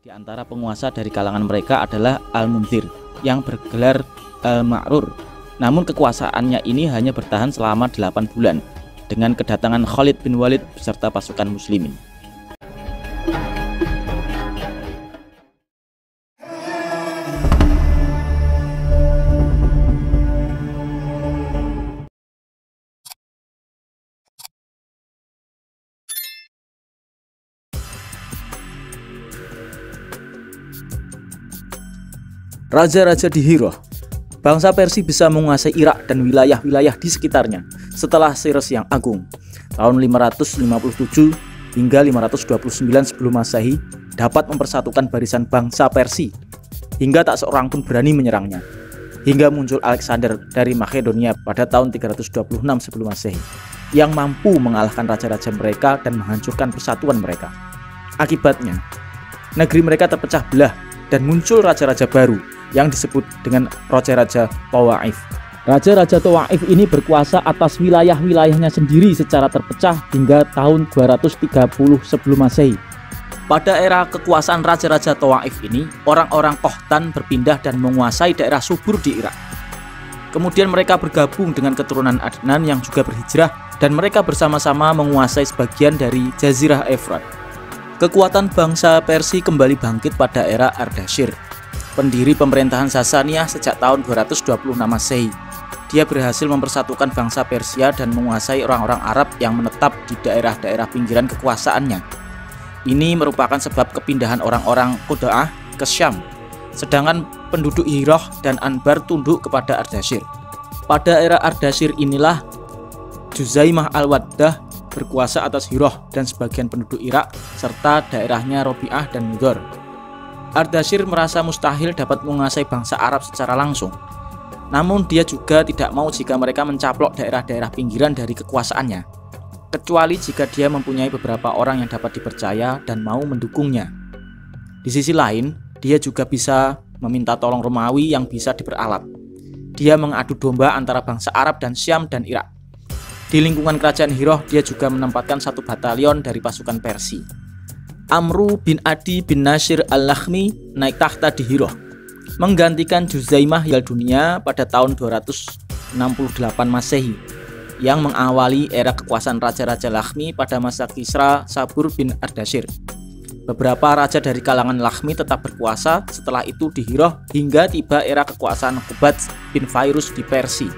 Di antara penguasa dari kalangan mereka adalah Al-Munzir yang bergelar Al-Ma'rur. Namun kekuasaannya ini hanya bertahan selama 8 bulan dengan kedatangan Khalid bin Walid beserta pasukan muslimin. Raja-raja di Hirah. Bangsa Persia bisa menguasai Irak dan wilayah-wilayah di sekitarnya setelah Cyrus yang Agung tahun 557 hingga 529 sebelum Masehi dapat mempersatukan barisan bangsa Persia hingga tak seorang pun berani menyerangnya, hingga muncul Alexander dari Makedonia pada tahun 326 sebelum Masehi yang mampu mengalahkan raja-raja mereka dan menghancurkan persatuan mereka. Akibatnya negeri mereka terpecah belah dan muncul raja-raja baru yang disebut dengan raja-raja Tawaif. Raja-raja Tawaif ini berkuasa atas wilayah-wilayahnya sendiri secara terpecah hingga tahun 230 sebelum Masehi. Pada era kekuasaan raja-raja Tawaif ini, orang-orang Qohtan berpindah dan menguasai daerah subur di Irak. Kemudian mereka bergabung dengan keturunan Adnan yang juga berhijrah dan mereka bersama-sama menguasai sebagian dari Jazirah Efrat. Kekuatan bangsa Persia kembali bangkit pada era Ardashir, pendiri pemerintahan Sasaniyah sejak tahun 226 Masehi. Dia berhasil mempersatukan bangsa Persia dan menguasai orang-orang Arab yang menetap di daerah-daerah pinggiran kekuasaannya. Ini merupakan sebab kepindahan orang-orang Quda'ah ke Syam, sedangkan penduduk Hirah dan Anbar tunduk kepada Ardashir. Pada era Ardashir inilah Juzaimah al-Waddah berkuasa atas Hirah dan sebagian penduduk Irak serta daerahnya Robi'ah dan Mudhar. Ardashir merasa mustahil dapat menguasai bangsa Arab secara langsung. Namun dia juga tidak mau jika mereka mencaplok daerah-daerah pinggiran dari kekuasaannya, kecuali jika dia mempunyai beberapa orang yang dapat dipercaya dan mau mendukungnya. Di sisi lain, dia juga bisa meminta tolong Romawi yang bisa diperalat. Dia mengadu domba antara bangsa Arab dan Syam dan Irak. Di lingkungan kerajaan Hirah, dia juga menempatkan satu batalion dari pasukan Persia. Amru bin Adi bin Nasir al-Lakhmi naik tahta di Hirah, menggantikan Juzaimah yang dunia pada tahun 268 Masehi, yang mengawali era kekuasaan raja-raja Lakhmi pada masa Kisra Sabur bin Ardashir. Beberapa raja dari kalangan Lakhmi tetap berkuasa setelah itu di Hirah hingga tiba era kekuasaan Qubadz bin Fairuz di Persia.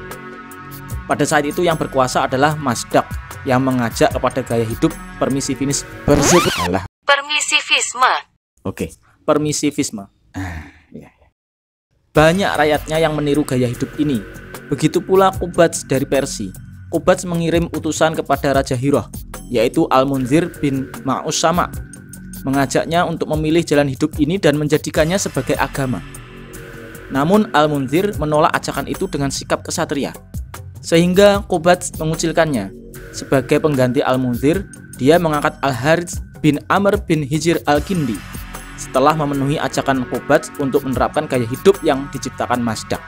Pada saat itu yang berkuasa adalah Mazdak yang mengajak kepada gaya hidup permisivisme. Permisivisme. Banyak rakyatnya yang meniru gaya hidup ini. Begitu pula Qubadz dari Persia. Qubadz mengirim utusan kepada Raja Hirah, yaitu Al-Munzir bin Ma'us-Sama, mengajaknya untuk memilih jalan hidup ini dan menjadikannya sebagai agama. Namun Al-Munzir menolak ajakan itu dengan sikap kesatria, sehingga Qubadz mengucilkannya. Sebagai pengganti Al-Munzir, dia mengangkat Al-Harits bin Amr bin Hijr al-Kindi setelah memenuhi ajakan Qubadz untuk menerapkan gaya hidup yang diciptakan Mazdak.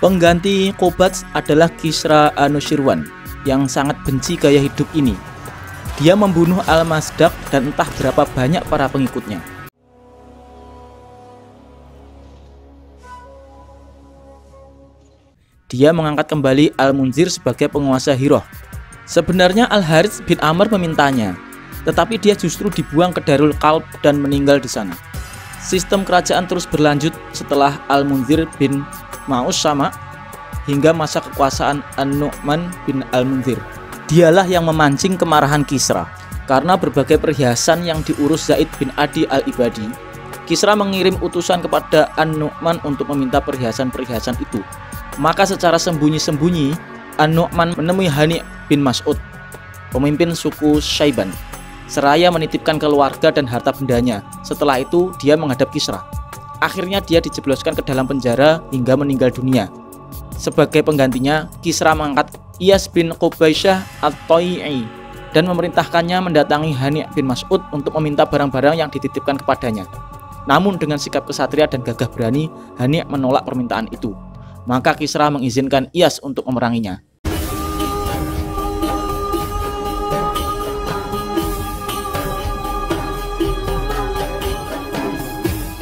Pengganti Qubadz adalah Kisra Anushirwan yang sangat benci gaya hidup ini. Dia membunuh Al-Mazdak dan entah berapa banyak para pengikutnya. Dia mengangkat kembali Al-Munzir sebagai penguasa Hirah. Sebenarnya Al-Harits bin Amr memintanya, tetapi dia justru dibuang ke Darul Qalb dan meninggal di sana. Sistem kerajaan terus berlanjut setelah Al-Munzir bin Ma'us-Sama hingga masa kekuasaan An-Nu'man bin Al-Munzir. Dialah yang memancing kemarahan Kisra karena berbagai perhiasan yang diurus Zaid bin Adi al-Ibadi. Kisra mengirim utusan kepada An-Nu'man untuk meminta perhiasan-perhiasan itu. Maka secara sembunyi-sembunyi An-Nu'man menemui Hani bin Mas'ud, pemimpin suku Syaiban, seraya menitipkan keluarga dan harta bendanya. Setelah itu dia menghadap Kisra. Akhirnya dia dijebloskan ke dalam penjara hingga meninggal dunia. Sebagai penggantinya, Kisra mengangkat Iyas bin Qubaisyah at-Toi'i dan memerintahkannya mendatangi Hani bin Mas'ud untuk meminta barang-barang yang dititipkan kepadanya. Namun dengan sikap kesatria dan gagah berani, Hani menolak permintaan itu. Maka Kisra mengizinkan Iyas untuk memeranginya.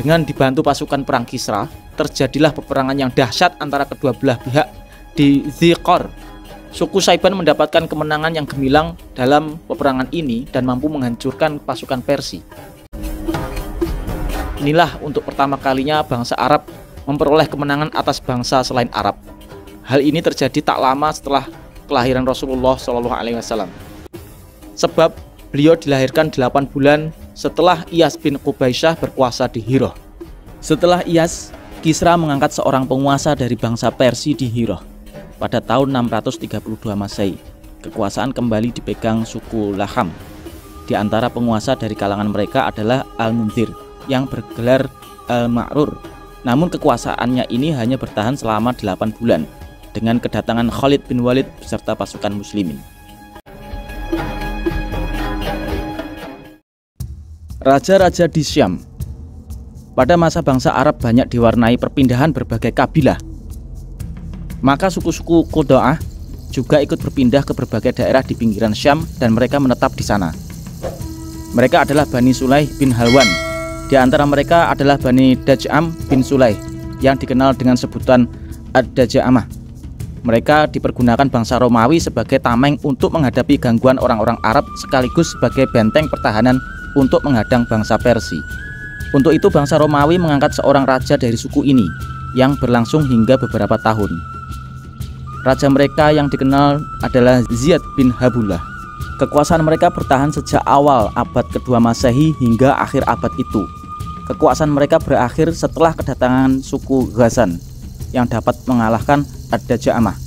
Dengan dibantu pasukan perang Kisra, terjadilah peperangan yang dahsyat antara kedua belah pihak di Dzikor. Suku Saiban mendapatkan kemenangan yang gemilang dalam peperangan ini dan mampu menghancurkan pasukan Persia. Inilah untuk pertama kalinya bangsa Arab memperoleh kemenangan atas bangsa selain Arab. Hal ini terjadi tak lama setelah kelahiran Rasulullah SAW. Sebab beliau dilahirkan 8 bulan setelah Iyas bin Qubaisyah berkuasa di Hirah. Setelah Iyas, Kisra mengangkat seorang penguasa dari bangsa Persia di Hirah. Pada tahun 632 Masehi, kekuasaan kembali dipegang suku Laham. Di antara penguasa dari kalangan mereka adalah Al-Munzir yang bergelar Al-Ma'rur. Namun kekuasaannya ini hanya bertahan selama 8 bulan dengan kedatangan Khalid bin Walid beserta pasukan muslimin. Raja-raja di Syam. Pada masa bangsa Arab banyak diwarnai perpindahan berbagai kabilah. Maka suku-suku Qudha'ah juga ikut berpindah ke berbagai daerah di pinggiran Syam dan mereka menetap di sana. Mereka adalah Bani Sulaih bin Halwan. Di antara mereka adalah Bani Daj'am bin Sulaih yang dikenal dengan sebutan Ad-Daj'amah. Mereka dipergunakan bangsa Romawi sebagai tameng untuk menghadapi gangguan orang-orang Arab sekaligus sebagai benteng pertahanan untuk menghadang bangsa Persia. Untuk itu bangsa Romawi mengangkat seorang raja dari suku ini yang berlangsung hingga beberapa tahun. Raja mereka yang dikenal adalah Ziyad bin Habullah. Kekuasaan mereka bertahan sejak awal abad kedua Masehi hingga akhir abad itu. Kekuasaan mereka berakhir setelah kedatangan suku Ghazan yang dapat mengalahkan Ad-Daj'amah.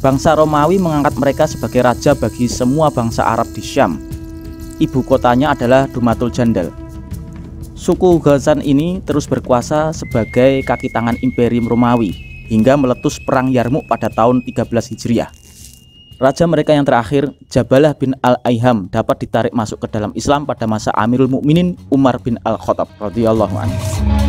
Bangsa Romawi mengangkat mereka sebagai raja bagi semua bangsa Arab di Syam. Ibu kotanya adalah Dumatul Jandal. Suku Ghazan ini terus berkuasa sebagai kaki tangan Imperium Romawi hingga meletus perang Yarmuk pada tahun 13 Hijriah. Raja mereka yang terakhir, Jabalah bin Al-Aiham, dapat ditarik masuk ke dalam Islam pada masa Amirul Mukminin Umar bin Al-Khattab radhiyallahu anhu.